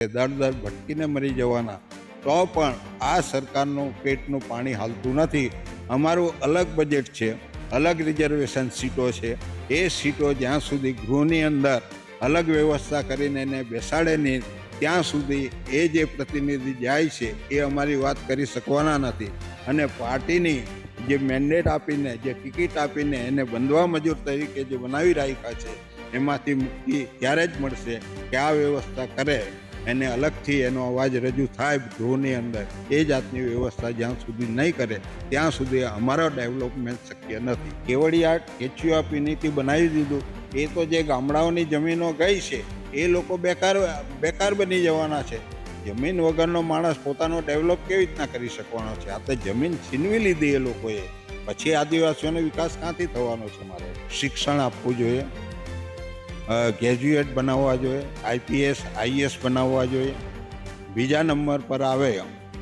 દર દર ભટકીને મરી જવાના, તો પણ આ સરકારનું પેટનું પાણી હાલતું નથી. અમારું અલગ બજેટ છે, અલગ રિઝર્વેશન સીટો છે. એ સીટો જ્યાં સુધી ગૃહની અંદર અલગ વ્યવસ્થા કરીને એને બેસાડે નહીં ત્યાં સુધી એ જે પ્રતિનિધિ જાય છે એ અમારી વાત કરી શકવાના નથી. અને પાર્ટીની જે મેન્ડેટ આપીને, જે ટિકિટ આપીને એને બંધવા મજૂર તરીકે જે બનાવી રાખ્યા છે, એમાંથી મુક્તિ ત્યારે જ મળશે કે આ વ્યવસ્થા કરે, એને અલગથી એનો અવાજ રજૂ થાય ગૃહની અંદર. એ જાતની વ્યવસ્થા જ્યાં સુધી નહીં કરે ત્યાં સુધી અમારો ડેવલપમેન્ટ શક્ય નથી. કેવડિયા કેચુઆપી નીતિ બનાવી દીધું, એ તો જે ગામડાઓની જમીનો ગઈ છે એ લોકો બેકાર બની જવાના છે. જમીન વગરનો માણસ પોતાનો ડેવલપ કેવી રીતના કરી શકવાનો છે? આ તો જમીન છીનવી લીધી એ લોકોએ, પછી આદિવાસીઓનો વિકાસ ક્યાંથી થવાનો છે? મારે શિક્ષણ આપવું જોઈએ, ગ્રેજ્યુએટ બનાવવા જોઈએ, આઈપીએસ આઈએસ બનાવવા જોઈએ. બીજા નંબર પર આવે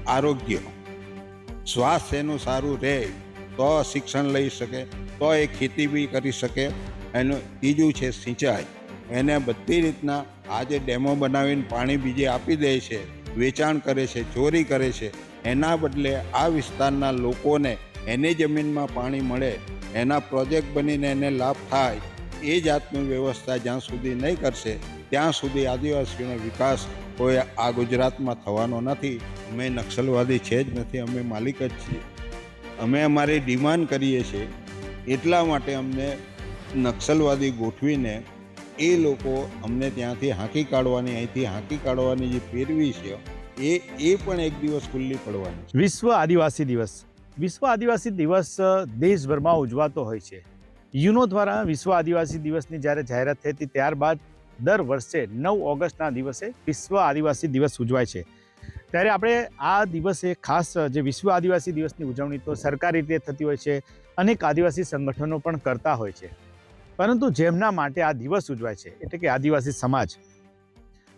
આરોગ્ય. સ્વાસ્થ્ય એનું સારું રહે તો શિક્ષણ લઈ શકે, તો એ ખેતી બી કરી શકે. એનું ત્રીજું છે સિંચાઈ. એને બધી રીતના આજે ડેમો બનાવીને પાણી બીજે આપી દે છે, વેચાણ કરે છે, ચોરી કરે છે. એના બદલે આ વિસ્તારના લોકોને એની જમીનમાં પાણી મળે, એના પ્રોજેક્ટ બનીને એને લાભ થાય, એ જાતની વ્યવસ્થા જ્યાં સુધી નહીં કરશે ત્યાં સુધી આદિવાસીઓનો વિકાસ કોઈ આ ગુજરાતમાં થવાનો નથી. અમે નક્સલવાદી છે જ નથી, અમે માલિક જ છીએ. અમે અમારી ડિમાન્ડ કરીએ છીએ, એટલા માટે અમને નક્સલવાદી ગોઠવીને એ લોકો અમને ત્યાંથી હાંકી કાઢવાની, અહીંથી હાંકી કાઢવાની જે પેરવી છે એ પણ એક દિવસ ખુલ્લી પડવાની છે. વિશ્વ આદિવાસી દિવસ. વિશ્વ આદિવાસી દિવસ દેશભરમાં ઉજવાતો હોય છે. યુનો દ્વારા વિશ્વ આદિવાસી દિવસની જ્યારે જાહેરાત થઈ હતી ત્યારબાદ દર વર્ષે 9 ઓગસ્ટના દિવસે વિશ્વ આદિવાસી દિવસ ઉજવાય છે. ત્યારે આપણે આ દિવસે ખાસ જે વિશ્વ આદિવાસી દિવસની ઉજવણી તો સરકારી રીતે થતી હોય છે, અનેક આદિવાસી સંગઠનો પણ કરતા હોય છે. પરંતુ જેમના માટે આ દિવસ ઉજવાય છે, એટલે કે આદિવાસી સમાજ,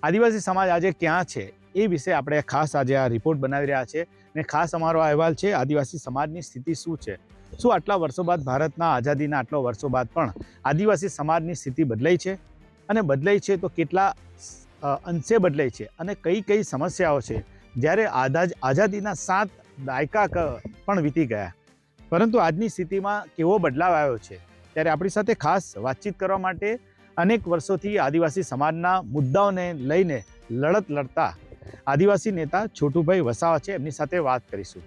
આદિવાસી સમાજ આજે ક્યાં છે એ વિશે આપણે ખાસ આજે આ રિપોર્ટ બનાવી રહ્યા છે. અને ખાસ અમારો અહેવાલ છે આદિવાસી સમાજની સ્થિતિ શું છે. શું આટલા વર્ષો બાદ, ભારતના આઝાદીના આટલા વર્ષો બાદ પણ આદિવાસી સમાજની સ્થિતિ બદલાઈ છે? અને બદલાઈ છે તો કેટલા અંશે બદલાઈ છે? અને કઈ કઈ સમસ્યાઓ છે? જ્યારે આઝાદીના 7 દાયકા પણ વીતી ગયા, પરંતુ આજની સ્થિતિમાં કેવો બદલાવ આવ્યો છે? ત્યારે આપણી સાથે ખાસ વાતચીત કરવા માટે અનેક વર્ષોથી આદિવાસી સમાજના મુદ્દાઓને લઈને લડત લડતા આદિવાસી નેતા છોટુભાઈ વસાવા છે, એમની સાથે વાત કરીશું.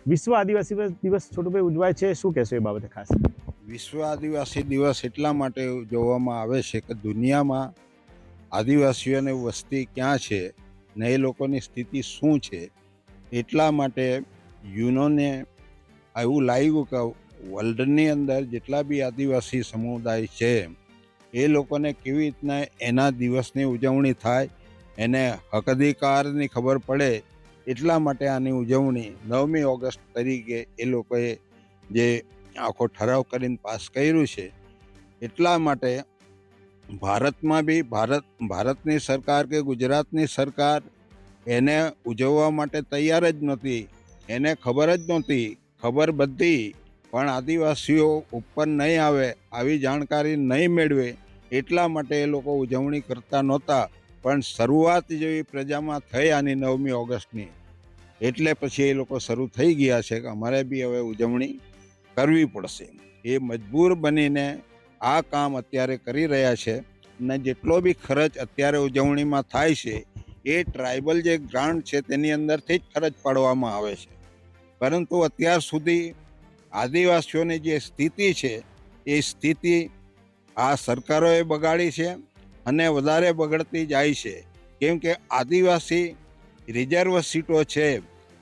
વિશ્વ આદિવાસી દિવસ છોટુભાઈ ઉજવાય છે, શું કહેશો એ બાબતે ખાસ? વિશ્વ આદિવાસી દિવસ એટલા માટે ઉજવવામાં આવે છે કે દુનિયામાં આદિવાસીઓની વસ્તી ક્યાં છે ને એ લોકોની સ્થિતિ શું છે, એટલા માટે યુનોને એવું લાગ્યું કે વર્લ્ડની અંદર જેટલા બી આદિવાસી સમુદાય છે એ લોકોને કેવી રીતના એના દિવસની ઉજવણી થાય, એને હક અધિકારની ખબર પડે, એટલા માટે આની ઉજવણી 9મી ઓગસ્ટ તરીકે એ લોકોએ જે આખો ઠરાવ કરીને પાસ કર્યું છે. એટલા માટે ભારતમાં બી ભારતની સરકાર કે ગુજરાતની સરકાર એને ઉજવવા માટે તૈયાર જ નહોતી. એને ખબર જ નહોતી, ખબર બધી પણ આદિવાસીઓ ઉપર નહીં આવે, આવી જાણકારી નહીં મેળવે, એટલા માટે એ લોકો ઉજવણી કરતા નહોતા. પણ શરૂઆત જેવી પ્રજામાં થઈ આની 9મી ઓગસ્ટની, એટલે પછી એ લોકો શરૂ થઈ ગયા છે કે અમારે બી હવે ઉજવણી કરવી પડશે. એ મજબૂર બનીને આ કામ અત્યારે કરી રહ્યા છે. અને જેટલો બી ખર્ચ અત્યારે ઉજવણીમાં થાય છે એ ટ્રાઇબલ જે ગ્રાન્ટ છે તેની અંદરથી જ ખર્ચ પાડવામાં આવે છે. પરંતુ અત્યાર સુધી આદિવાસીઓની જે સ્થિતિ છે એ સ્થિતિ આ સરકારોએ બગાડી છે અને વધારે બગડતી જાય છે. કેમ કે આદિવાસી રિઝર્વ સીટો છે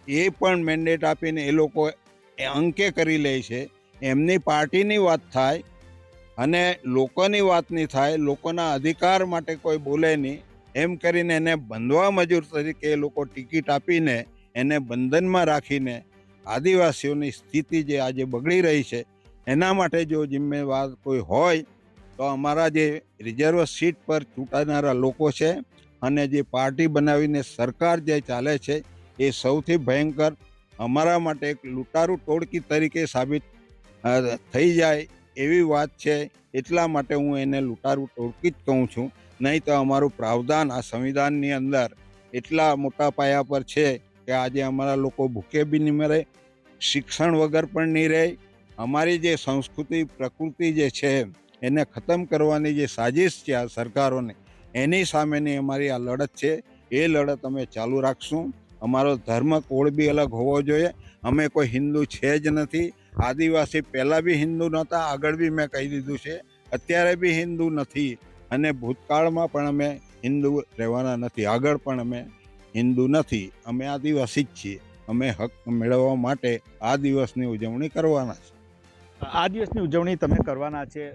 એ પણ મેન્ડેટ આપીને એ લોકો અંકે કરી લે છે. એમની પાર્ટીની વાત થાય અને લોકોની વાત નહીં થાય, લોકોના અધિકાર માટે કોઈ બોલે નહીં, એમ કરીને એને બંધવા મજૂર તરીકે એ લોકો ટિકિટ આપીને એને બંધનમાં રાખીને આદિવાસીઓની સ્થિતિ જે આજે બગડી રહી છે એના માટે જો જિમ્મેવાર કોઈ હોય તો અમારા જે રિઝર્વ સીટ પર ચૂંટાનારા લોકો છે અને જે પાર્ટી બનાવીને સરકાર જે ચાલે છે એ સૌથી ભયંકર અમારા માટે એક લૂંટારૂ ટોળકી તરીકે સાબિત થઈ જાય એવી વાત છે. એટલા માટે હું એને લૂંટારૂ ટોળકી જ કહું છું. નહીં તો અમારું પ્રાવધાન આ સંવિધાનની અંદર એટલા મોટા પાયા પર છે કે આજે અમારા લોકો ભૂખે બી નહીં મરે, શિક્ષણ વગર પણ નહીં રહે. અમારી જે સંસ્કૃતિ પ્રકૃતિ જે છે એને ખતમ કરવાની જે સાજિશ છે આ સરકારોને, એની સામેની અમારી આ લડત છે. એ લડત અમે ચાલુ રાખશું. અમારો ધર્મ કોડ બી અલગ હોવો જોઈએ. અમે કોઈ હિન્દુ છે જ નથી. આદિવાસી પહેલાં બી હિન્દુ નહોતા, આગળ બી મેં કહી દીધું છે, અત્યારે બી હિન્દુ નથી અને ભૂતકાળમાં પણ અમે હિન્દુ રહેવાના નથી, આગળ પણ અમે હિન્દુ નથી. અમે આદિવાસી જ છીએ. અમે હક મેળવવા માટે આ દિવસની ઉજવણી કરવાના છે. આ દિવસની ઉજવણી તમે કરવાના છે.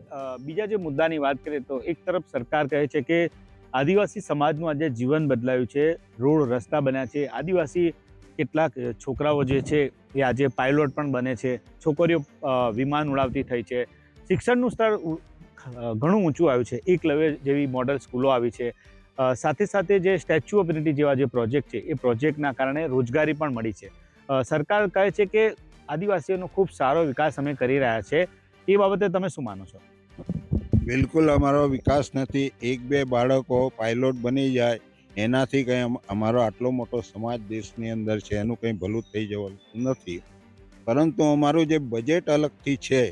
બીજા જે મુદ્દાની વાત કરીએ તો એક તરફ સરકાર કહે છે કે આદિવાસી સમાજનું આજે જીવન બદલાયું છે, રોડ રસ્તા બન્યા છે, આદિવાસી કેટલાક છોકરાઓ જે છે એ આજે પાયલોટ પણ બને છે, છોકરીઓ વિમાન ઉડાવતી થઈ છે, શિક્ષણનું સ્તર ઘણું ઊંચું આવ્યું છે, એકલવ્ય જેવી મોડલ સ્કૂલો આવી છે, સાથે સાથે જે સ્ટેચ્યુ ઓફ યુનિટી જેવા જે પ્રોજેક્ટ છે એ પ્રોજેક્ટના કારણે રોજગારી પણ મળી છે. સરકાર કહે છે કે આદિવાસીઓનો ખૂબ સારો વિકાસ અમે કરી રહ્યા છે. એ બાબતે તમે શું માનો છો? બિલકુલ અમારો વિકાસ નથી. એક બે બાળકો પાયલોટ બની જાય એનાથી કંઈ અમારો આટલો મોટો સમાજ દેશની અંદર છે એનું કંઈ ભલું થઈ જવાનું નથી. પરંતુ અમારું જે બજેટ અલગથી છે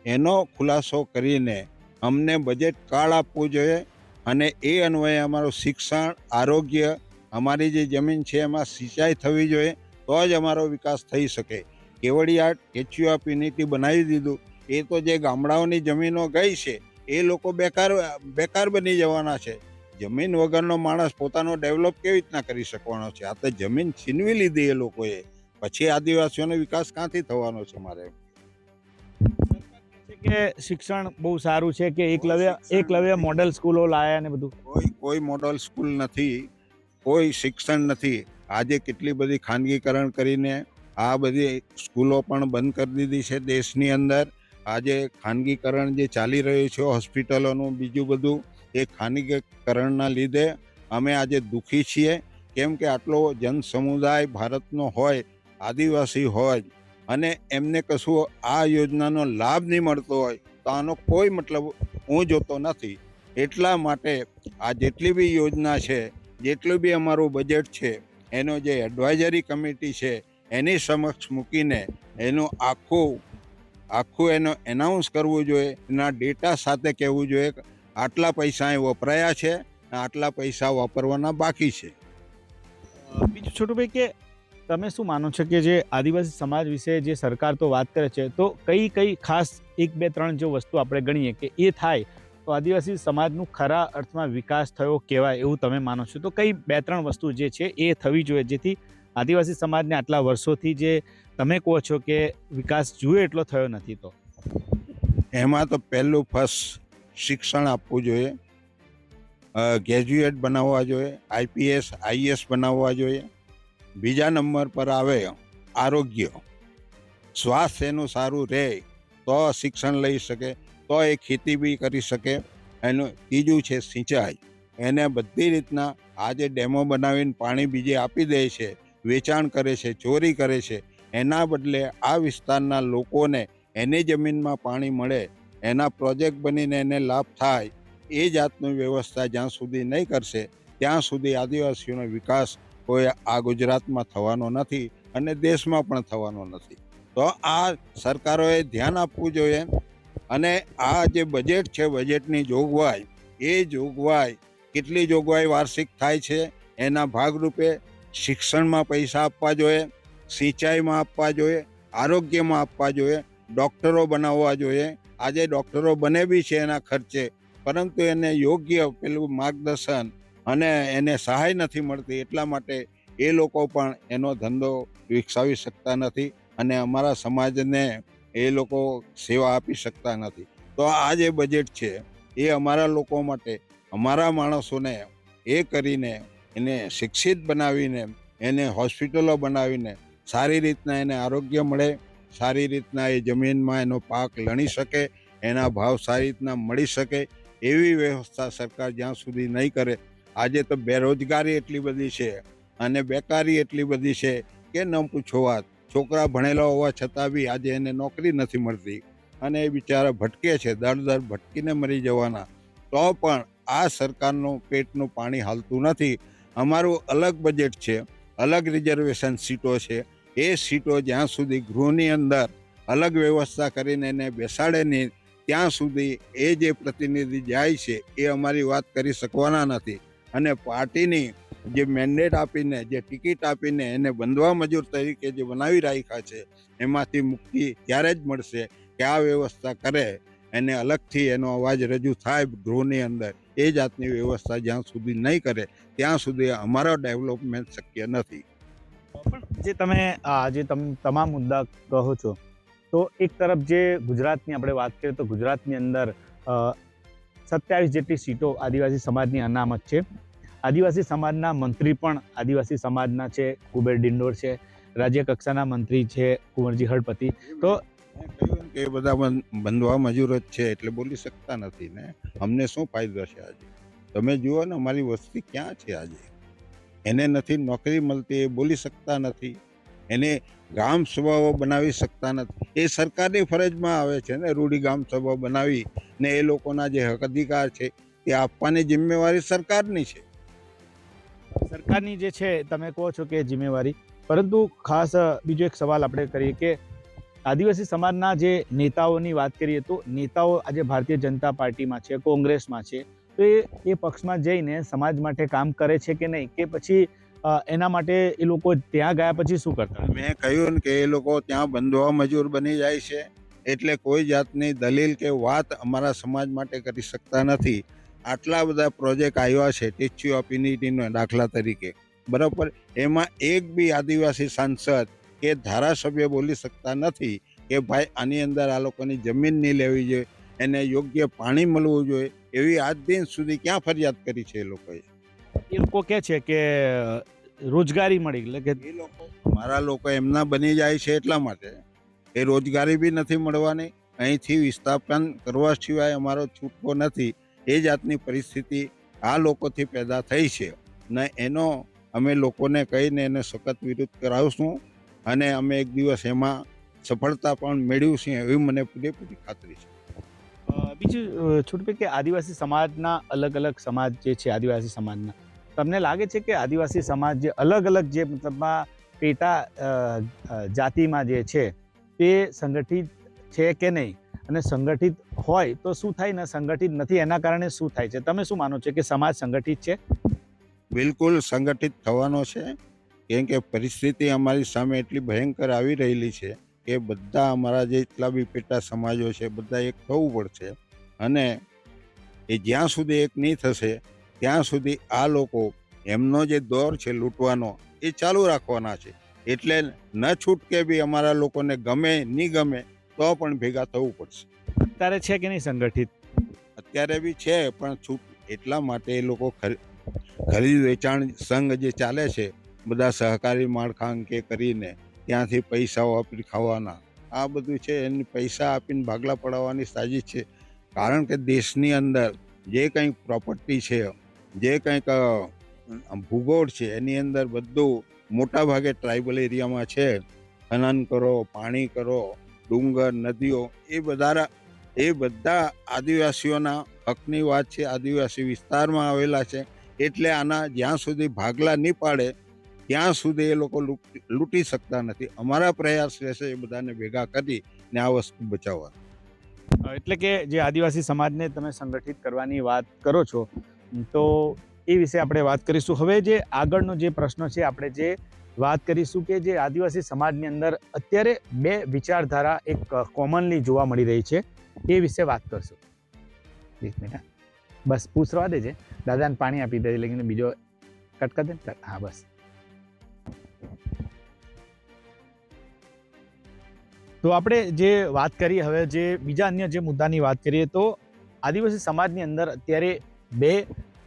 એનો ખુલાસો કરીને અમને બજેટ કાર્ડ આપવું જોઈએ અને એ અન્વયે અમારું શિક્ષણ, આરોગ્ય, અમારી જે જમીન છે એમાં સિંચાઈ થવી જોઈએ, તો જ અમારો વિકાસ થઈ શકે. કેવડિયા સ્ટેચ્યુ ઓફ યુનિટી બનાવી દીધું, એ તો જે ગામડાઓની જમીનો ગઈ છે એ લોકો બેકાર બની જવાના છે. જમીન વગરનો માણસ પોતાનો ડેવલપ કેવી રીતના કરી શકવાનો છે? આ તો જમીન છીનવી લીધી એ લોકોએ, પછી આદિવાસીઓનો વિકાસ ક્યાંથી થવાનો છે? મારે કે શિક્ષણ બહુ સારું છે કે એકલવ્ય મોડલ સ્કૂલો લાયા ને બધું? કોઈ મોડલ સ્કૂલ નથી, કોઈ શિક્ષણ નથી. આજે કેટલી બધી ખાનગીકરણ કરીને આ બધી સ્કૂલો પણ બંધ કરી દીધી છે દેશની અંદર. આજે ખાનગીકરણ જે ચાલી રહ્યું છે હોસ્પિટલોનું, બીજું બધું, એ ખાનગીકરણના લીધે અમે આજે દુઃખી છીએ. કેમ કે આટલો જનસમુદાય ભારતનો હોય, આદિવાસી હોય, અને એમને કશું આ યોજનાનો લાભ નહીં મળતો હોય તો આનો કોઈ મતલબ હું જોતો નથી. એટલા માટે આ જેટલી બી યોજના છે, જેટલું બી અમારું બજેટ છે, એનો જે એડવાઇઝરી કમિટી છે એની સમક્ષ મૂકીને એનું આખું એનો એનાઉન્સ કરવું જોઈએ, એના ડેટા સાથે કહેવું જોઈએ કે આટલા પૈસા એ વપરાયા છે, આટલા પૈસા વાપરવાના બાકી છે. બીજું છોટુભાઈ કે તમે શું માનો છો કે જે આદિવાસી સમાજ વિશે જે સરકાર તો વાત કરે છે, તો કઈ ખાસ 1, 2, 3 જો વસ્તુ આપણે ગણીએ કે એ થાય તો આદિવાસી સમાજનું ખરા અર્થમાં વિકાસ થયો કહેવાય એવું તમે માનો છો? તો કઈ 2, 3 વસ્તુ જે છે એ થવી જોઈએ જેથી આદિવાસી સમાજને આટલા વર્ષોથી જે તમે કહો છો કે વિકાસ જોઈએ એટલો થયો નથી? તો એમાં તો પહેલું ફર્સ્ટ શિક્ષણ આપવું જોઈએ, ગ્રેજ્યુએટ બનાવવા જોઈએ, IPS IAS બનાવવા જોઈએ. બીજા નંબર પર આવે આરોગ્ય. સ્વાસ્થ્ય એનું સારું રહે તો શિક્ષણ લઈ શકે, તો એ ખેતી બી કરી શકે. એનું ત્રીજું છે સિંચાઈ. એને બધી રીતના આજે ડેમો બનાવીને પાણી બીજે આપી દે છે, વેચાણ કરે છે, ચોરી કરે છે. એના બદલે આ વિસ્તારના લોકોને એની જમીનમાં પાણી મળે, એના પ્રોજેક્ટ બનીને એને લાભ થાય, એ જાતની વ્યવસ્થા જ્યાં સુધી નહીં કરશે ત્યાં સુધી આદિવાસીઓનો વિકાસ કોઈ આ ગુજરાતમાં થવાનો નથી અને દેશમાં પણ થવાનો નથી. તો આ સરકારોએ ધ્યાન આપવું જોઈએ. અને આ જે બજેટ છે, બજેટની જોગવાઈ, એ જોગવાઈ કેટલી જોગવાઈ વાર્ષિક થાય છે એના ભાગરૂપે શિક્ષણમાં પૈસા આપવા જોઈએ, સિંચાઈમાં આપવા જોઈએ, આરોગ્યમાં આપવા જોઈએ, ડૉક્ટરો બનાવવા જોઈએ. આજે ડૉક્ટરો બને બી છે એના ખર્ચે, પરંતુ એને યોગ્ય પેલું માર્ગદર્શન અને એને સહાય નથી મળતી, એટલા માટે એ લોકો પણ એનો ધંધો વિકસાવી શકતા નથી અને અમારા સમાજને એ લોકો સેવા આપી શકતા નથી. તો આ જે બજેટ છે એ અમારા લોકો માટે, અમારા માણસોને એ કરીને એને શિક્ષિત બનાવીને, એને હોસ્પિટલો બનાવીને સારી રીતના એને આરોગ્ય મળે, સારી રીતના એ જમીનમાં એનો પાક લણી શકે, એના ભાવ સારી રીતના મળી શકે, એવી વ્યવસ્થા સરકાર જ્યાં સુધી નહીં કરે. આજે તો બેરોજગારી એટલી બધી છે અને બેકારી એટલી બધી છે કે ન પૂછો વાત. છોકરા ભણેલા હોવા છતાં બી આજે એને નોકરી નથી મળતી અને એ બિચારા ભટકે છે, દર ભટકીને મરી જવાના. તો પણ આ સરકારનું પેટનું પાણી હાલતું નથી અમારું અલગ બજેટ છે, અલગ રિઝર્વેશન સીટો છે. એ સીટો જ્યાં સુધી ગૃહની અંદર અલગ વ્યવસ્થા કરીને એને બેસાડે નહીં ત્યાં સુધી એ જે પ્રતિનિધિ જાય છે એ અમારી વાત કરી શકવાના નથી. અને પાર્ટીની જે મેન્ડેટ આપીને, જે ટિકિટ આપીને એને બંધવા મજૂર તરીકે જે બનાવી રાખ્યા છે એમાંથી મુક્તિ ત્યારે જ મળશે કે આ વ્યવસ્થા કરે, એને અલગથી એનો અવાજ રજૂ થાય ગૃહની અંદર. એ જાતની વ્યવસ્થા જ્યાં સુધી નહીં કરે ત્યાં સુધી અમારો ડેવલપમેન્ટ શક્ય નથી. પણ જે તમે તમામ મુદ્દા કહો છો, તો એક તરફ જે ગુજરાતની આપણે વાત કરીએ તો ગુજરાતની અંદર 27 જેટલી સીટો આદિવાસી સમાજની અનામત છે. આદિવાસી સમાજના મંત્રી પણ આદિવાસી સમાજના છે, કુબેર ડિંડોર છે, રાજ્ય કક્ષાના મંત્રી છે કુંવરજી હળપતિ. તો મેં કહ્યું કે એ બધા બંધવા મજૂર જ છે એટલે બોલી શકતા નથી ને. અમને શું ફાયદો છે આજે? તમે જુઓ ને અમારી વસ્તી ક્યાં છે આજે. એને નથી નોકરી મળતી, એ બોલી શકતા નથી, એને ગ્રામ સભાઓ બનાવી શકતા નથી. એ સરકારની ફરજમાં આવે છે ને રૂઢી ગ્રામ સભા બનાવી ને એ લોકોના જે હક અધિકાર છે એ આપવાની જિમ્મેવારી સરકારની છે. સરકારની જે છે તમે કહો છો કે જિમ્મેવારી, પરંતુ ખાસ બીજો એક સવાલ આપણે કરીએ કે આદિવાસી સમાજના જે નેતાઓની વાત કરીએ તો નેતાઓ આજે ભારતીય જનતા પાર્ટીમાં છે, કોંગ્રેસમાં છે, તો એ પક્ષમાં જઈને સમાજ માટે કામ કરે છે કે નહીં, કે પછી એના માટે એ લોકો ત્યાં ગયા પછી શું કરતા? મેં કહ્યું ને કે એ લોકો ત્યાં બંધવા મજૂર બની જાય છે એટલે કોઈ જાતની દલીલ કે વાત અમારા સમાજ માટે કરી શકતા નથી. આટલા બધા પ્રોજેક્ટ આવ્યા છે સ્ટેચ્યુ ઓફ યુનિટીનો દાખલા તરીકે, બરાબર, એમાં એક બી આદિવાસી સાંસદ કે ધારાસભ્ય બોલી શકતા નથી કે ભાઈ આની અંદર આ લોકોની જમીન નહીં લેવી જોઈએ, એને યોગ્ય પાણી મળવું જોઈએ. એવી આજ દિન સુધી ક્યાં ફરિયાદ કરી છે એ લોકોએ? એ લોકો કહે છે કે રોજગારી મળી, એટલે કે એ લોકો મારા લોકો એમના બની જાય છે એટલા માટે એ રોજગારી બી નથી મળવાની, અહીંથી વિસ્થાપન કરવા સિવાય અમારો છૂટકો નથી. એ જાતની પરિસ્થિતિ આ લોકોથી પેદા થઈ છે ને એનો અમે લોકોને કહીને એને સખત વિરોધ કરાવશું અને અમે એક દિવસ એમાં સફળતા પણ મેળવીશું એવી મને પૂરેપૂરી ખાતરી છે. બીજું છૂટપે કે આદિવાસી સમાજના અલગ અલગ સમાજ જે છે આદિવાસી સમાજના, તમને લાગે છે કે આદિવાસી સમાજ જે અલગ અલગ જે મતલબમાં પેટા જાતિમાં જે છે તે સંગઠિત છે કે નહીં, અને સંગઠિત હોય તો શું થાય ને સંગઠિત નથી એના કારણે શું થાય છે? તમે શું માનો છો કે સમાજ સંગઠિત છે? બિલકુલ સંગઠિત થવાનો છે, કેમ કે પરિસ્થિતિ અમારી સામે એટલી ભયંકર આવી રહેલી છે કે બધા અમારા જેટલા બી પેટા સમાજો છે બધા એક થવું પડશે. અને એ જ્યાં સુધી એક નહીં થશે ત્યાં સુધી આ લોકો એમનો જે દોર છે લૂંટવાનો એ ચાલુ રાખવાના છે. એટલે ન છૂટકે બી અમારા લોકોને ગમે નહીં ગમે તો પણ ભેગા થવું પડશે. અત્યારે છે કે નહીં સંગઠિત? અત્યારે બી છે, પણ છૂટ એટલા માટે એ લોકો ખરીદ વેચાણ સંઘ જે ચાલે છે બધા સહકારી માળખા અંકે કરીને ત્યાંથી પૈસાઓ આપી ખાવાના, આ બધું છે. એની પૈસા આપીને ભાગલા પડાવવાની સાજિશ છે. કારણ કે દેશની અંદર જે કંઈક પ્રોપર્ટી છે, જે કંઈક ભૂગોળ છે એની અંદર બધું મોટા ભાગે ટ્રાઇબલ એરિયામાં છે. ખનન કરો, પાણી કરો, ડુંગર, નદીઓ, એ બધા આદિવાસીઓના હકની વાત છે, આદિવાસી વિસ્તારમાં આવેલા છે. એટલે આના જ્યાં સુધી ભાગલા નહીં પાડે ત્યાં સુધી એ લોકો લૂંટી શકતા નથી. અમારા પ્રયાસ રહેશે એ બધાને ભેગા કરી ને આ વસ્તુ બચાવવા. એટલે કે જે આદિવાસી સમાજને તમે સંગઠિત કરવાની વાત કરો છો, તો એ વિશે આપણે વાત કરીશું. હવે જે આગળનો જે પ્રશ્ન છે, આપણે જે વાત કરીશું કે જે આદિવાસી સમાજની અંદર અત્યારે બે વિચારધારા એક કોમનલી જોવા મળી રહી છે, એ વિશે વાત કરશું. એક મિનિટ, બસ પૂછવા દેજે, દાદાને પાણી આપી દે, લેકિન બીજો કટ કરી દે. હા બસ. તો આપણે જે વાત કરીએ હવે જે બીજા અન્ય જે મુદ્દાની વાત કરીએ તો આદિવાસી સમાજની અંદર અત્યારે બે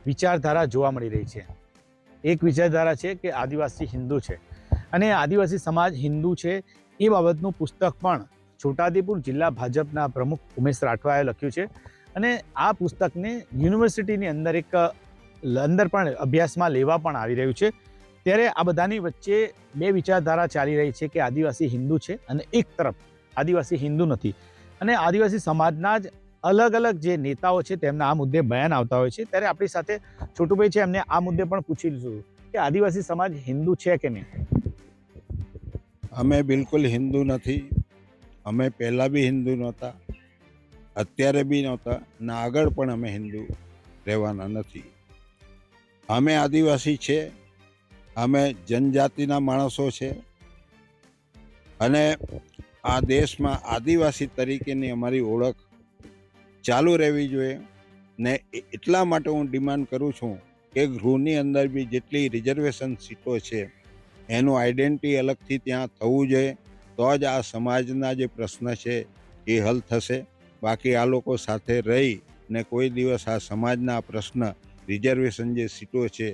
વિચારધારા જોવા મળી રહી છે. એક વિચારધારા છે કે આદિવાસી હિન્દુ છે અને આદિવાસી સમાજ હિન્દુ છે. એ બાબતનું પુસ્તક પણ છોટાઉદેપુર જિલ્લા ભાજપના પ્રમુખ ઉમેશ રાઠવાએ લખ્યું છે અને આ પુસ્તકને યુનિવર્સિટીની અંદર પણ અભ્યાસમાં લેવા પણ આવી રહ્યું છે. ત્યારે આ બધાની વચ્ચે બે વિચારધારા ચાલી રહી છે કે આદિવાસી હિન્દુ છે અને એક તરફ આદિવાસી હિન્દુ નથી. અને આદિવાસી સમાજના જ અલગ અલગ જે નેતાઓ છે તેમના આ મુદ્દે બયાન આવતા હોય છે. ત્યારે આપણી સાથે છોટુભાઈ છે, એમને આ મુદ્દે પણ પૂછી લીધું. કે આદિવાસી સમાજ હિન્દુ છે કે નહીં? અમે બિલકુલ હિન્દુ નથી. અમે પહેલાં બી હિન્દુ નહોતા, અત્યારે બી નહોતા, ને આગળ પણ અમે હિન્દુ રહેવાના નથી. અમે આદિવાસી છે, અમે જનજાતિના માણસો છે, અને આ દેશમાં આદિવાસી તરીકેની અમારી ઓળખ ચાલુ રહેવી જોઈએ. ને એટલા માટે હું ડિમાન્ડ કરું છું કે ગૃહની અંદર બી જેટલી રિઝર્વેશન સીટો છે એનું આઈડેન્ટિટી અલગથી ત્યાં થવું જોઈએ, તો જ આ સમાજના જે પ્રશ્ન છે એ હલ થશે. બાકી આ લોકો સાથે રહી ને કોઈ દિવસ આ સમાજના પ્રશ્ન રિઝર્વેશન જે સીટો છે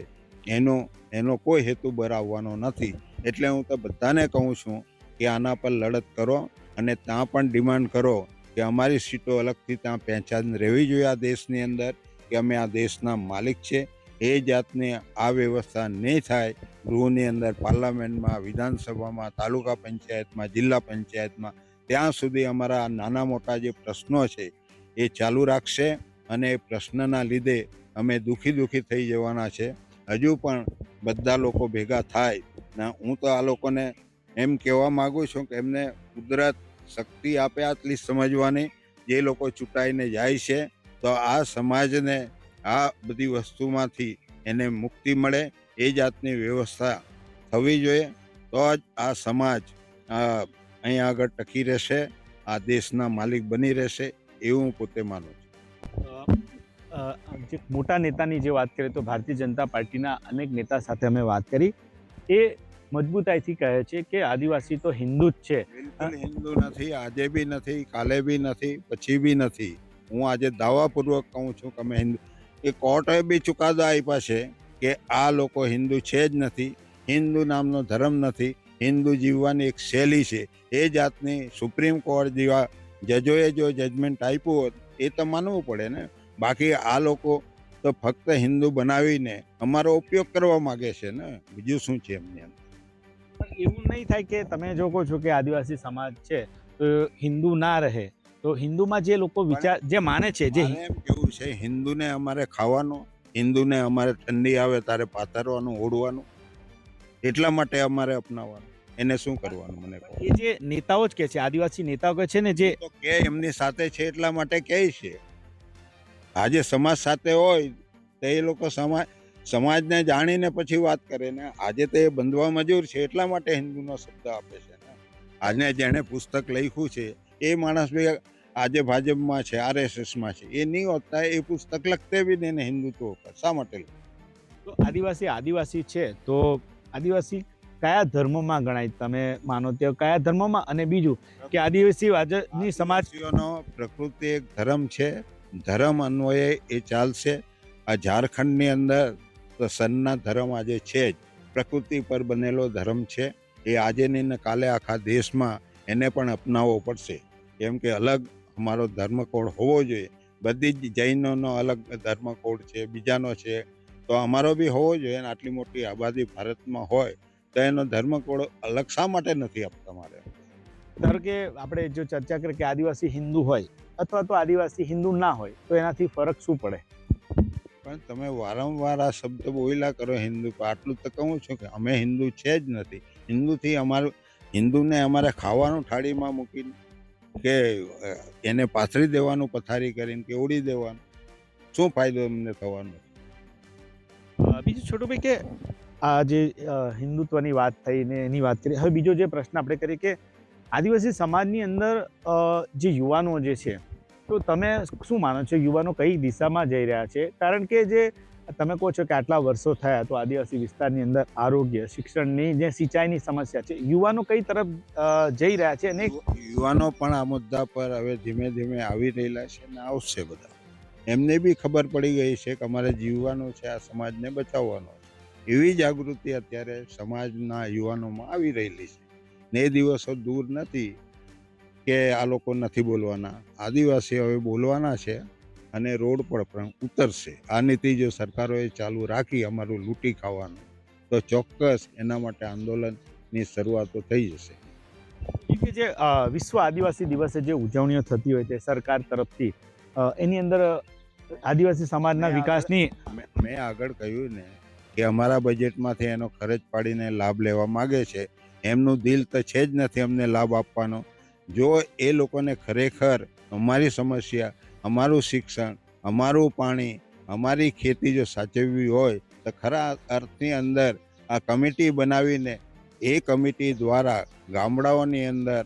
એનો કોઈ હેતુ બરાવવાનો નથી. એટલે હું તો બધાને કહું છું કે આના પર લડત કરો અને ત્યાં પણ ડિમાન્ડ કરો કે અમારી સીટો અલગથી ત્યાં પહેચાન રહેવી જોઈએ આ દેશની અંદર, કે અમે આ દેશના માલિક છે. એ જાતની આ વ્યવસ્થા નહીં થાય ગૃહની અંદર, પાર્લામેન્ટમાં, વિધાનસભામાં, તાલુકા પંચાયતમાં, જિલ્લા પંચાયતમાં, ત્યાં સુધી અમારા નાના મોટા જે પ્રશ્નો છે એ ચાલુ રાખશે. અને એ પ્રશ્નના લીધે અમે દુઃખી થઈ જવાના છે. હજુ પણ બધા લોકો ભેગા થાય ને હું તો આ લોકોને એમ કહેવા માગું છું કે એમને કુદરત શક્તિ આપે આટલી સમજવાની. જે લોકો ચૂંટાઈને જાય છે તો આ સમાજને આ બધી વસ્તુમાંથી એને મુક્તિ મળે, એ જાતની વ્યવસ્થા થવી જોઈએ. તો જ આ સમાજ અહીંયા આગળ ટકી રહેશે, આ દેશના માલિક બની રહેશે, એવું હું પોતે માનું છું. જે મોટા નેતાની જે વાત કરીએ તો ભારતીય જનતા પાર્ટીના અનેક નેતા સાથે અમે વાત કરી, એ મજબૂતાઈથી કહે છે કે આદિવાસી તો હિન્દુ જ છે. બિલકુલ હિન્દુ નથી, આજે બી નથી, કાલે બી નથી, પછી બી નથી. હું આજે દાવાપૂર્વક કહું છું કે અમે હિન્દુ. એ કોર્ટે બી ચુકાદા આપ્યા છે કે આ લોકો હિન્દુ છે જ નથી, હિન્દુ નામનો ધર્મ નથી, હિન્દુ જીવવાની એક શૈલી છે. એ જાતની સુપ્રીમ કોર્ટ જેવા જજોએ જો જજમેન્ટ આપ્યું હોત એ તો માનવું પડે ને. બાકી આ લોકો તો ફક્ત હિન્દુ બનાવીને અમારો ઉપયોગ કરવા માગે છે ને, બીજું શું છે એમની અંદર. પણ એવું નહીં થાય કે તમે જો કહો છો કે આદિવાસી સમાજ છે તો હિન્દુ ના રહે, તો હિન્દુમાં જે લોકો વિચાર જે માને છે, જે મારે એમ કેવું છે, હિન્દુને અમારે ખાવાનું, હિન્દુને અમારે ઠંડી આવે ત્યારે પાથરવાનું, ઓઢવાનું, એટલા માટે અમારે અપનાવવાનું. એને શું કરવાનું મને કહો. એ જે નેતાઓ જ કહે છે, આદિવાસી નેતાઓ કહે છે ને, જે તો કે એમની સાથે છે એટલા માટે કહે છે. આજે સમાજ સાથે હોય તો એ લોકો સમાજને જાણીને પછી વાત કરે ને. આજે તો એ બંધવા મજૂર છે એટલા માટે હિન્દુનો શબ્દ આપે છે ને. આજને જેણે પુસ્તક લખ્યું છે એ માણસ બી આજે ભાજપમાં છે, RSSમાં છે. એ નહીં હોતા એ પુસ્તક લખતે બી નહીં ને હિન્દુત્વ ઉપર શા માટે લખે? તો આદિવાસી છે તો આદિવાસી કયા ધર્મમાં ગણાય, તમે માનો તે કયા ધર્મમાં? અને બીજું કે આદિવાસી સમાજનો પ્રકૃતિ એક ધર્મ છે, ધર્મ અન્વયે એ ચાલશે. આ ઝારખંડની અંદર તો સનના ધર્મ આજે છે જ, પ્રકૃતિ પર બનેલો ધર્મ છે. એ આજે નહીં ને કાલે આખા દેશમાં એને પણ અપનાવવો પડશે. કેમ કે અલગ અમારો ધર્મકોડ હોવો જોઈએ. બધી જ જૈનોનો અલગ ધર્મકોડ છે, બીજાનો છે, તો અમારો બી હોવો જોઈએ. અને આટલી મોટી આબાદી ભારતમાં હોય તો એનો ધર્મકોડ અલગ શા માટે નથી આપતા? મારે ધારો કે આપણે જો ચર્ચા કરીએ કે આદિવાસી હિન્દુ હોય અથવા તો આદિવાસી હિન્દુ ના હોય, તો એનાથી ફરક શું પડે? પણ તમે વારંવાર આ શબ્દ બોલ્યા કરો હિન્દુ. આટલું તો કહું છું કે અમે હિન્દુ છે જ નથી. હિન્દુને અમારે ખાવાનું થાળીમાં મૂકીને કે એને પાથરી દેવાનું, પથારી કરીને કે ઉડી દેવાનું, શું ફાયદો અમને થવાનો? બીજું છોટુભાઈ કે આ જે હિન્દુત્વની વાત થઈ ને એની વાત કરી, હવે બીજો જે પ્રશ્ન આપણે કરીએ કે આદિવાસી સમાજની અંદર જે યુવાનો જે છે, તો તમે શું માનો છો યુવાનો કઈ દિશામાં જઈ રહ્યા છે? કારણ કે જે તમે કહો છો કે આટલા વર્ષો થયા તો આદિવાસી વિસ્તારની અંદર આરોગ્ય, શિક્ષણની જે સિંચાઈની સમસ્યા છે, યુવાનો કઈ તરફ જઈ રહ્યા છે? અને યુવાનો પણ આ મુદ્દા પર હવે ધીમે ધીમે આવી રહેલા છે ને આવશે બધા. એમને બી ખબર પડી ગઈ છે કે અમારે જીવવાનું છે, આ સમાજને બચાવવાનો છે. એવી જાગૃતિ અત્યારે સમાજના યુવાનોમાં આવી રહેલી છે ને એ દિવસો દૂર નથી કે આ લોકો નથી બોલવાના. આદિવાસી હવે બોલવાના છે અને રોડ પર પણ ઉતરશે. આ નીતિ જો સરકારોએ ચાલુ રાખી અમારું લૂંટી ખાવાનું, તો ચોક્કસ એના માટે આંદોલનની શરૂઆતો થઈ જશે. કે જે વિશ્વ આદિવાસી દિવસે જે ઉજવણીઓ થતી હોય તે સરકાર તરફથી, એની અંદર આદિવાસી સમાજના વિકાસની મેં આગળ કહ્યું ને કે અમારા બજેટમાંથી એનો ખર્ચ પાડીને લાભ લેવા માગે છે. એમનું દિલ તો છે જ નથી અમને લાભ આપવાનો. જો એ લોકોને ખરેખર અમારી સમસ્યા, અમારું શિક્ષણ, અમારું પાણી, અમારી ખેતી જો સાચવવી હોય તો ખરા અર્થની અંદર આ કમિટી બનાવીને એ કમિટી દ્વારા ગામડાઓની અંદર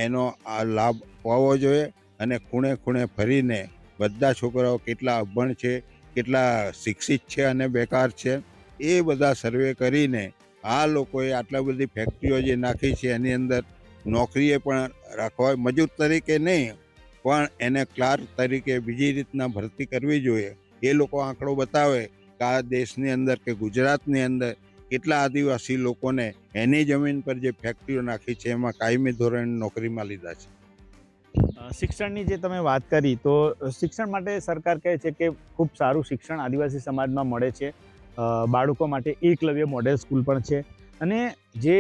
એનો આ લાભ અપાવવો જોઈએ. અને ખૂણે ખૂણે ફરીને બધા છોકરાઓ કેટલા અભણ છે, કેટલા શિક્ષિત છે અને બેકાર છે, એ બધા સર્વે કરીને આ લોકોએ આટલા બધી ફેક્ટરીઓ જે નાખી છે એની અંદર નોકરીએ પણ રાખવા, મજૂર તરીકે નહીં પણ એને ક્લાર્ક તરીકે બીજી રીતના ભરતી કરવી જોઈએ. એ લોકો આંકડો બતાવે કે આ દેશની અંદર કે ગુજરાતની અંદર કેટલા આદિવાસી લોકોને એની જમીન પર જે ફેક્ટરીઓ નાખી છે એમાં કાયમી ધોરણે નોકરીમાં લીધા છે. શિક્ષણની જે તમે વાત કરી, તો શિક્ષણ માટે સરકાર કહે છે કે ખૂબ સારું શિક્ષણ આદિવાસી સમાજમાં મળે છે. બાળકો માટે એકલવ્ય મોડેલ સ્કૂલ પણ છે. અને જે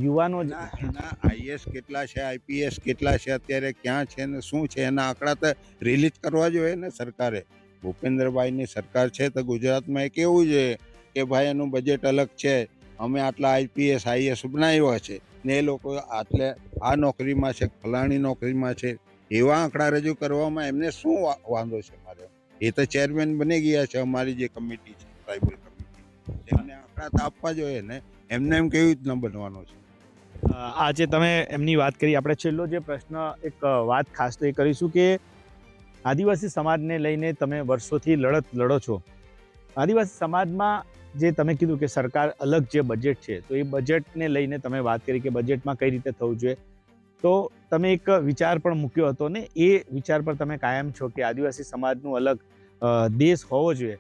યુવાનો એના આઈએસ કેટલા છે, આઈપીએસ કેટલા છે, અત્યારે ક્યાં છે ને શું છે એના આંકડા તો રિલીઝ કરવા જોઈએ ને સરકારે. ભૂપેન્દ્રભાઈની સરકાર છે તો ગુજરાતમાં એક એવું છે કે ભાઈ એનું બજેટ અલગ છે, અમે આટલા આઈપીએસ આઈએસ બનાવ્યા છે ને એ લોકો આટલે આ નોકરીમાં છે, ફલાણી નોકરીમાં છે, એવા આંકડા રજૂ કરવામાં એમને શું વાંધો છે? મારે એ તો ચેરમેન બની ગયા છે અમારી જે કમિટી છે, ટ્રાઇબલ કમિટી, એમને આંકડા તો આપવા જોઈએ ને. એમને એમ કેવી રીતના બનવાનો છે? આજે તમે એમની વાત કરી. આપણે છેલ્લો જે પ્રશ્ન, એક વાત ખાસ તો એ કરીશું કે આદિવાસી સમાજને લઈને તમે વર્ષોથી લડત લડો છો. આદિવાસી સમાજમાં જે તમે કીધું કે સરકાર અલગ જે બજેટ છે, તો એ બજેટને લઈને તમે વાત કરી કે બજેટમાં કઈ રીતે થવું જોઈએ. તો તમે એક વિચાર પણ મૂક્યો હતો ને, એ વિચાર પર તમે કાયમ છો કે આદિવાસી સમાજનું અલગ દેશ હોવો જોઈએ.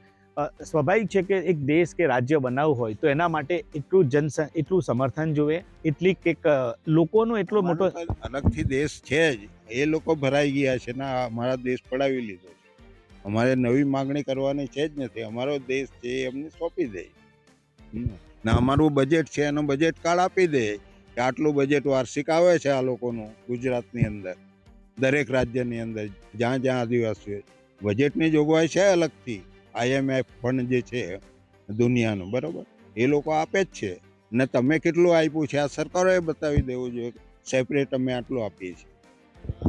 સ્વાભાવિક છે કે એક દેશ કે રાજ્ય બનાવવું હોય તો એના માટે એટલું સમર્થન જોઈએ, એટલી કંઈક લોકોનો એટલો મોટો અલગથી દેશ છે જ. એ લોકો ભરાઈ ગયા છે ને અમારા દેશ પડાવી લીધો છે. અમારે નવી માંગણી કરવાની છે જ નથી. અમારો દેશ છે એ અમને સોંપી દે ને અમારું બજેટ છે એનો બજેટ કાર્ડ આપી દે કે આટલું બજેટ વાર્ષિક આવે છે આ લોકોનું ગુજરાતની અંદર, દરેક રાજ્યની અંદર જ્યાં જ્યાં આદિવાસી બજેટની જોગવાઈ છે અલગથી. IMF ફંડ જે છે દુનિયાનું, બરાબર, એ લોકો આપે જ છે ને. તમે કેટલું આપ્યું છે આ સરકારોએ બતાવી દેવું જોઈએ. સેપરેટ અમે આટલું આપીએ છીએ.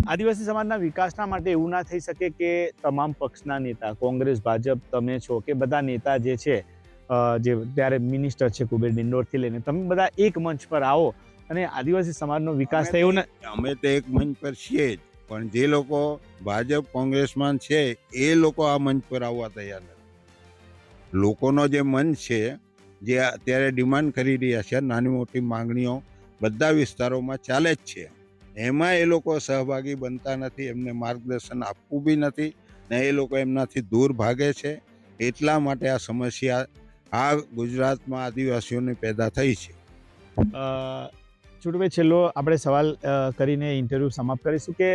આદિવાસી સમાજના વિકાસના માટે એવું ના થઈ શકે કે તમામ પક્ષના નેતા, કોંગ્રેસ, ભાજપ, તમે છો કે બધા નેતા જે છે, જે ત્યારે મિનિસ્ટર છે કુબેર ડિંડોરથી લઈને, તમે બધા એક મંચ પર આવો અને આદિવાસી સમાજનો વિકાસ થાય એવું ને? અમે તો એક મંચ પર છીએ જ, પણ જે લોકો ભાજપ કોંગ્રેસમાં છે એ લોકો આ મંચ પર આવવા તૈયાર નથી. લોકોનો જે મન છે, જે અત્યારે ડિમાન્ડ કરી રહ્યા છે, નાની મોટી માંગણીઓ બધા વિસ્તારોમાં ચાલે જ છે, એમાં એ લોકો સહભાગી બનતા નથી. એમને માર્ગદર્શન આપવું બી નથી ને એ લોકો એમનાથી દૂર ભાગે છે. એટલા માટે આ સમસ્યા આ ગુજરાતમાં આદિવાસીઓની પેદા થઈ છે. છોટુભાઈ, છેલ્લો આપણે સવાલ કરીને ઇન્ટરવ્યૂ સમાપ્ત કરીશું કે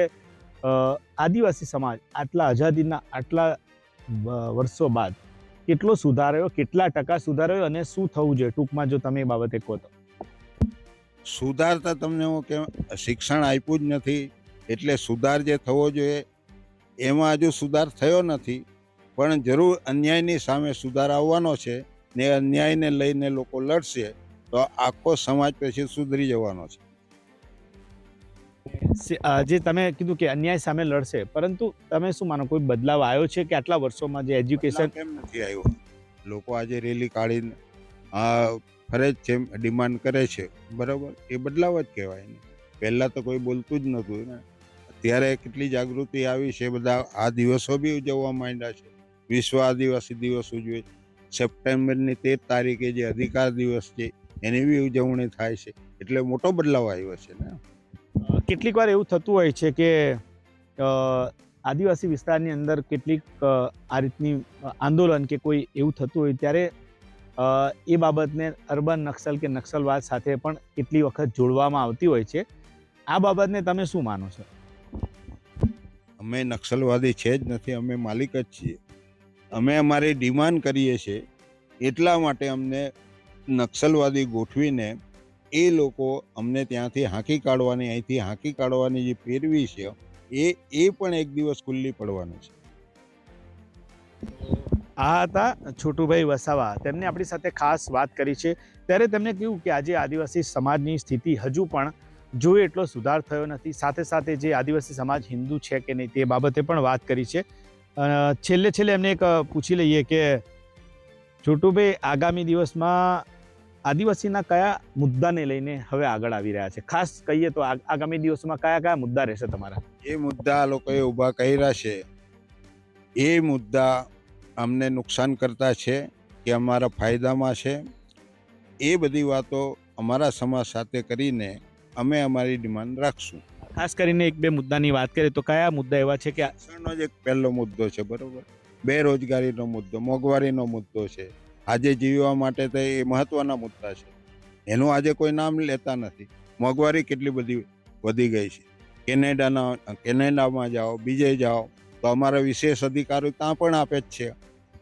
આદિવાસી સમાજ આટલા આઝાદીના આટલા વર્ષો બાદ કેટલો સુધાર્યો, કેટલા ટકા સુધાર્યો અને શું થવું જોઈએ? ટૂંકમાં જો તમે એ બાબતે કહો તો. સુધારતા તમને હું કે શિક્ષણ આપ્યું જ નથી, એટલે સુધાર જે થવો જોઈએ એમાં હજુ સુધાર થયો નથી. પણ જરૂર અન્યાયની સામે સુધાર આવવાનો છે ને અન્યાયને લઈને લોકો લડશે તો આખો સમાજ પછી સુધરી જવાનો છે. જે તમે કીધું કે અન્યાય સામે લડશે, પરંતુ તમે શું માનો કોઈ બદલાવ આવ્યો છે કે આટલા વર્ષોમાં જે એજ્યુકેશન? કેમ નથી આવ્યો? લોકો આજે રેલી કાઢીને ફરજ છે ડિમાન્ડ કરે છે, બરાબર, એ બદલાવ જ કહેવાય ને. પહેલાં તો કોઈ બોલતું જ નહોતું ને. અત્યારે કેટલી જાગૃતિ આવી છે, બધા આ દિવસો બી ઉજવવા માંડ્યા છે. વિશ્વ આદિવાસી દિવસ ઉજવે, સપ્ટેમ્બરની 13 તારીખે જે અધિકાર દિવસ છે એની બી ઉજવણી થાય છે, એટલે મોટો બદલાવ આવ્યો છે ને. કેટલીક વાર એવું થતું હોય છે કે આદિવાસી વિસ્તારની અંદર કેટલીક આ રીતની આંદોલન કે કોઈ એવું થતું હોય ત્યારે એ બાબતને અર્બન નક્સલ કે નક્સલવાદ સાથે પણ કેટલી વખત જોડવામાં આવતી હોય છે. આ બાબતને તમે શું માનો છો? અમે નક્સલવાદી છે જ નથી, અમે માલિક જ છીએ. અમે અમારી ડિમાન્ડ કરીએ છીએ એટલા માટે અમને નક્સલવાદી ગોઠવીને એ લોકો અમને ત્યાંથી હાંકી કાઢવાની, અહીંથી હાંકી કાઢવાની જે પેરવી છે એ પણ એક દિવસ ખુલ્લી પડવાની છે. આ હતા છોટુભાઈ વસાવા. તેમને આપણી સાથે ખાસ વાત કરી છે. ત્યારે તેમણે કહ્યું કે આજે આદિવાસી સમાજની સ્થિતિ હજુ પણ જોઈએ એટલો સુધાર થયો નથી. સાથે સાથે જે આદિવાસી સમાજ હિન્દુ છે કે નહીં તે બાબતે પણ વાત કરી છે. છેલ્લે એમને એક પૂછી લઈએ કે છોટુભાઈ, આગામી દિવસમાં આદિવાસીના કયા મુદ્દાને લઈને હવે આગળ આવી રહ્યા છે? ખાસ કહીએ તો આગામી દિવસોમાં કયા કયા મુદ્દા રહેશે તમારા? એ મુદ્દા આ લોકોએ ઊભા કર્યા છે, એ મુદ્દા અમને નુકસાન કરતા છે કે અમારા ફાયદામાં છે, એ બધી વાતો અમારા સમાજ સાથે કરીને અમે અમારી ડિમાન્ડ રાખશું. ખાસ કરીને એક બે મુદ્દાની વાત કરીએ તો કયા મુદ્દા એવા છે કે શિક્ષણનો જ એક પહેલો મુદ્દો છે, બરોબર. બેરોજગારીનો મુદ્દો, મોંઘવારીનો મુદ્દો છે. આજે જીવવા માટે તો એ મહત્વના મુદ્દા છે. એનું આજે કોઈ નામ લેતા નથી. મોંઘવારી કેટલી બધી વધી ગઈ છે. કેનેડામાં જાઓ, બીજે જાઓ તો અમારા વિશેષ અધિકારો ત્યાં પણ આપે જ છે.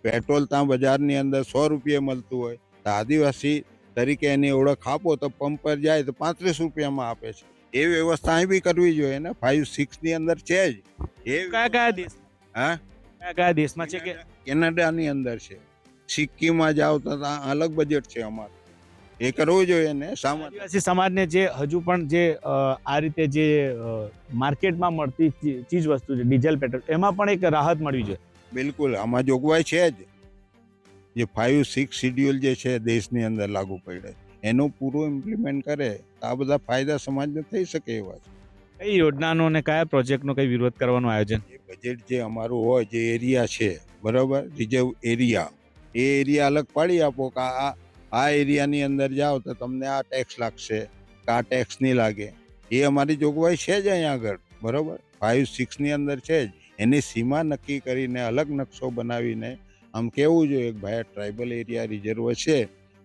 પેટ્રોલ ત્યાં બજારની અંદર 100 રૂપિયે મળતું હોય તો આદિવાસી તરીકે એની ઓળખ આપો તો પંપ પર જાય તો 35 રૂપિયામાં આપે છે. એ વ્યવસ્થા અહીં બી કરવી જોઈએ ને. 5-6 ની અંદર છે જ. એ કયા દેશ કયા દેશમાં છે કે કેનેડાની અંદર છે. સિક્કિમમાં જાઓ તો ત્યાં અલગ બજેટ છે અમારું. એ કરવું જોઈએ ને. આદિવાસી સમાજને જે હજુ પણ જે આ રીતે જે માર્કેટમાં મળતી ચીજ વસ્તુ છે, ડીઝલ, પેટ્રોલ, એમાં પણ એક રાહત મળવી જોઈએ. બિલકુલ, આમાં જોગવાઈ છે જ. જે 5-6 શિડ્યુલ જે છે દેશની અંદર લાગુ પડે એનું પૂરું ઇમ્પ્લિમેન્ટ કરે તો આ બધા ફાયદા સમાજને થઈ શકે એવા છે. કઈ યોજનાનો અને કયા પ્રોજેક્ટનો કઈ વિરોધ કરવાનું આયોજન? એ બજેટ જે અમારું હોય, જે એરિયા છે, બરાબર, રિઝર્વ એરિયા, એ એરિયા અલગ પાડી આપો કે આ એરિયાની અંદર જાઓ તો તમને આ ટેક્સ લાગશે કે આ ટેક્સ નહીં લાગે. એ અમારી જોગવાઈ છે જ અહીંયા આગળ, બરાબર. 5-6 ની અંદર છે જ. એની સીમા નક્કી કરીને અલગ નકશો બનાવીને આમ કહેવું જોઈએ કે ભાઈ ટ્રાઇબલ એરિયા રિઝર્વ છે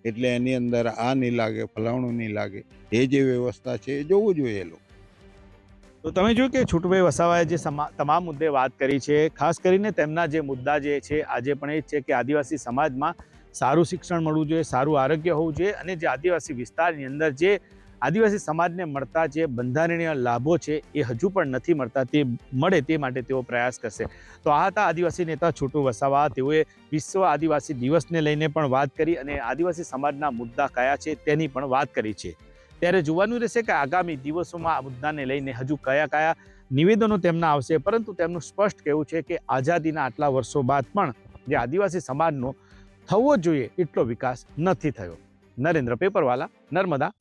એટલે એની અંદર આ નહીં લાગે, ફલાણું નહીં લાગે. એ જે વ્યવસ્થા છે એ જોવું જોઈએ એ લોકો. તો તમે જોયું કે છોટુભાઈ વસાવાએ જે તમામ મુદ્દે વાત કરી છે. ખાસ કરીને તેમના જે મુદ્દા જે છે આજે પણ એ જ છે કે આદિવાસી સમાજમાં સારું શિક્ષણ મળવું જોઈએ, સારું આરોગ્ય હોવું જોઈએ, અને જે આદિવાસી વિસ્તારની અંદર જે આદિવાસી સમાજને મળતા જે બંધારણીય લાભો છે એ હજુ પણ નથી મળતા, તે મળે તે માટે તેઓ પ્રયાસ કરશે. તો આ હતા આદિવાસી નેતા છોટુ વસાવા. તેઓએ વિશ્વ આદિવાસી દિવસને લઈને પણ વાત કરી અને આદિવાસી સમાજના મુદ્દા કયા છે તેની પણ વાત કરી છે. ત્યારે જોવાનું રહેશે કે આગામી દિવસોમાં આ મુદ્દાને લઈને હજુ કયા કયા નિવેદનો તેમના આવશે. પરંતુ તેમનું સ્પષ્ટ કહેવું છે કે આઝાદીના આટલા વર્ષો બાદ પણ જે આદિવાસી સમાજનો થવો જોઈએ એટલો વિકાસ નથી થયો. નરેન્દ્ર પેપરવાલા, નર્મદા.